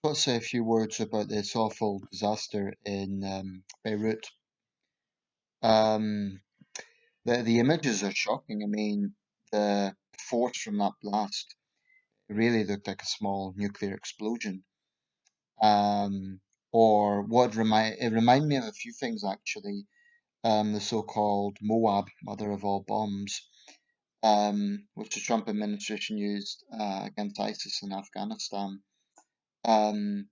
got to say a few words about this awful disaster in Beirut. Um, the images are shocking. I mean, the force from that blast really looked like a small nuclear explosion. Um, or it reminded me of a few things actually. The so-called Moab, mother of all bombs, which the Trump administration used against ISIS in Afghanistan, um,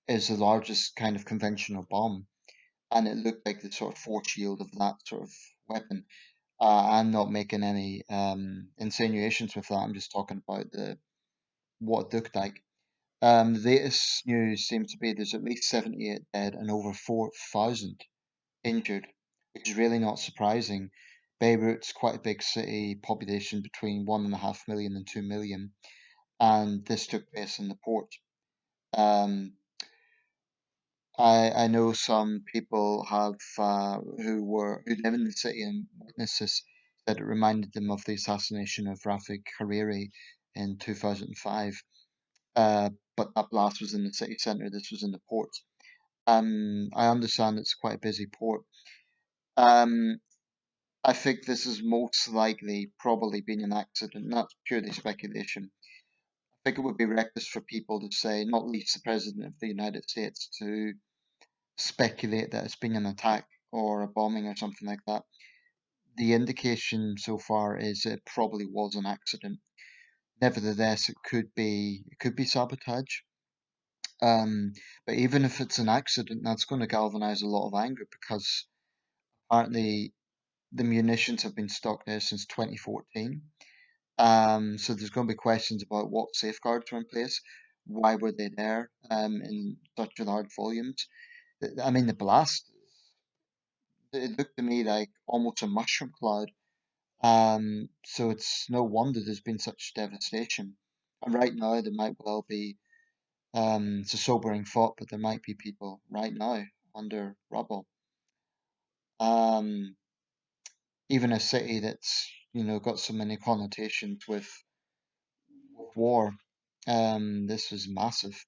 is the largest kind of conventional bomb. And it looked like the sort of force yield of that sort of weapon. I'm not making any insinuations with that. I'm just talking about the what it looked like. The latest news seems to be there's at least 78 dead and over 4,000 injured, which is really not surprising. Beirut's quite a big city, population between 1.5 million and 2 million, and this took place in the port. Um, I know some people have who live in the city and witnessed this that it reminded them of the assassination of Rafik Hariri in 2005. But that blast was in the city centre. This was in the port. I understand it's quite a busy port. Um, I think this is most likely probably been an accident. That's purely speculation. I think it would be reckless for people to say, not least the President of the United States, to speculate that it's been an attack or a bombing or something like that. The indication so far is it probably was an accident. Nevertheless, it could be sabotage. Um, but even if it's an accident, that's going to galvanize a lot of anger because apparently the munitions have been stocked there since 2014. So there's going to be questions about what safeguards were in place, why were they there in such large volumes. I mean, the blast, it looked to me like almost a mushroom cloud. So it's no wonder there's been such devastation. And right now, there might well be, it's a sobering thought, but there might be people right now under rubble. Um, Even a city that's, got so many connotations with war. This was massive.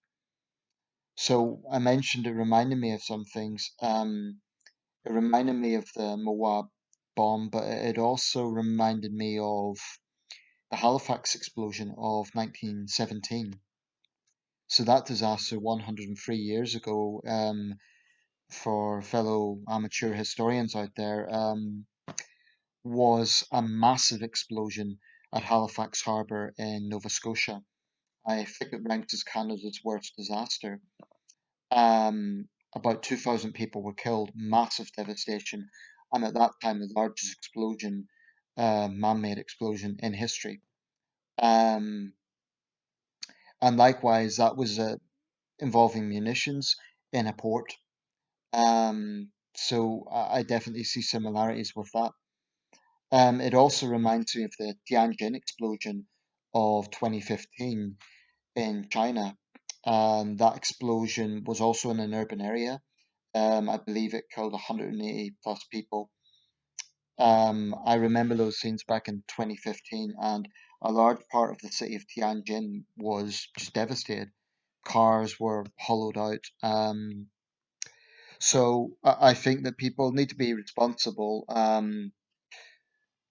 So I mentioned it reminded me of some things. It reminded me of the Moab bomb, but it also reminded me of the Halifax explosion of 1917. So that disaster 103 years ago, for fellow amateur historians out there, was a massive explosion at Halifax Harbour in Nova Scotia. I think it ranks as Canada's worst disaster. About 2,000 people were killed, massive devastation, and at that time the largest explosion, man-made explosion in history. Um, and likewise, that was involving munitions in a port. So I definitely see similarities with that. It also reminds me of the Tianjin explosion of 2015 in China. That explosion was also in an urban area. I believe it killed 180 plus people. I remember those scenes back in 2015, and a large part of the city of Tianjin was just devastated. Cars were hollowed out. So I think that people need to be responsible.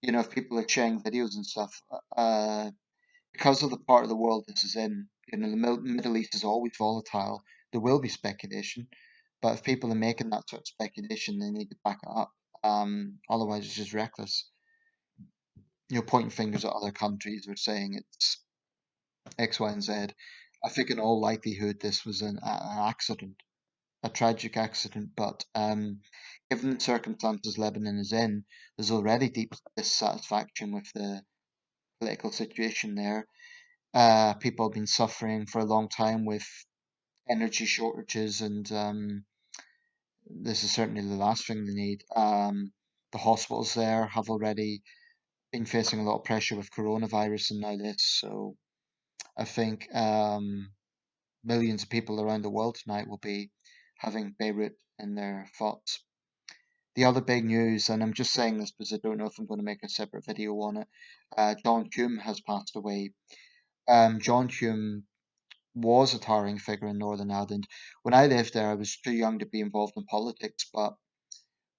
If people are sharing videos and stuff, because of the part of the world this is in, the Middle East is always volatile. There will be speculation, but if people are making that sort of speculation, they need to back it up. Otherwise, it's just reckless. Pointing fingers at other countries or saying it's X, Y, and Z. I think in all likelihood this was an accident, a tragic accident. But given the circumstances Lebanon is in, there's already deep dissatisfaction with the political situation there. People have been suffering for a long time with energy shortages, and this is certainly the last thing they need. The hospitals there have already been facing a lot of pressure with coronavirus and now this, so I think millions of people around the world tonight will be having Beirut in their thoughts. The other big news, and I'm just saying this because I don't know if I'm going to make a separate video on it, John Hume has passed away. John Hume was a towering figure in Northern Ireland. When I lived there, I was too young to be involved in politics, but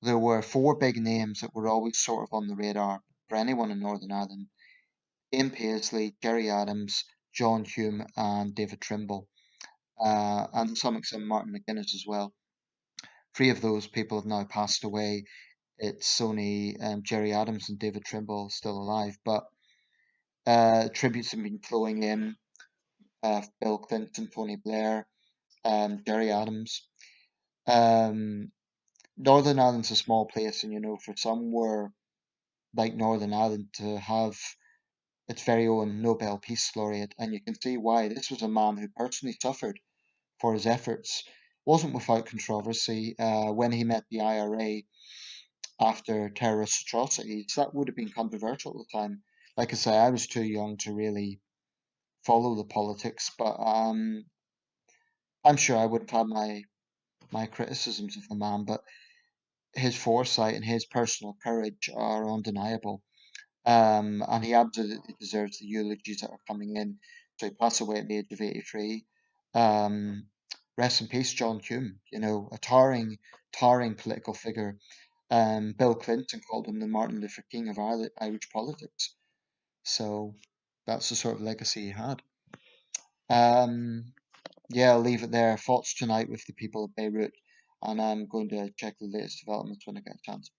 there were four big names that were always sort of on the radar for anyone in Northern Ireland: Ian Paisley, Gerry Adams, John Hume, and David Trimble, and to some extent Martin McGuinness as well. Three of those people have now passed away. It's only Gerry Adams and David Trimble still alive, but tributes have been flowing in. Bill Clinton, Tony Blair, Gerry Adams. Um, Northern Ireland's a small place, and for somewhere like Northern Ireland to have its very own Nobel Peace Laureate, and you can see why. This was a man who personally suffered for his efforts. Wasn't without controversy when he met the IRA after terrorist atrocities. That would have been controversial at the time. Like I say, I was too young to really follow the politics, but I'm sure I would have had my criticisms of the man. But his foresight and his personal courage are undeniable. And he absolutely deserves the eulogies that are coming in. So he passed away at the age of 83. Um, Rest in peace, John Hume. A towering political figure. Bill Clinton called him the Martin Luther King of Irish politics. So that's the sort of legacy he had. Um, yeah, I'll leave it there. Thoughts tonight with the people of Beirut, and I'm going to check the latest developments when I get a chance.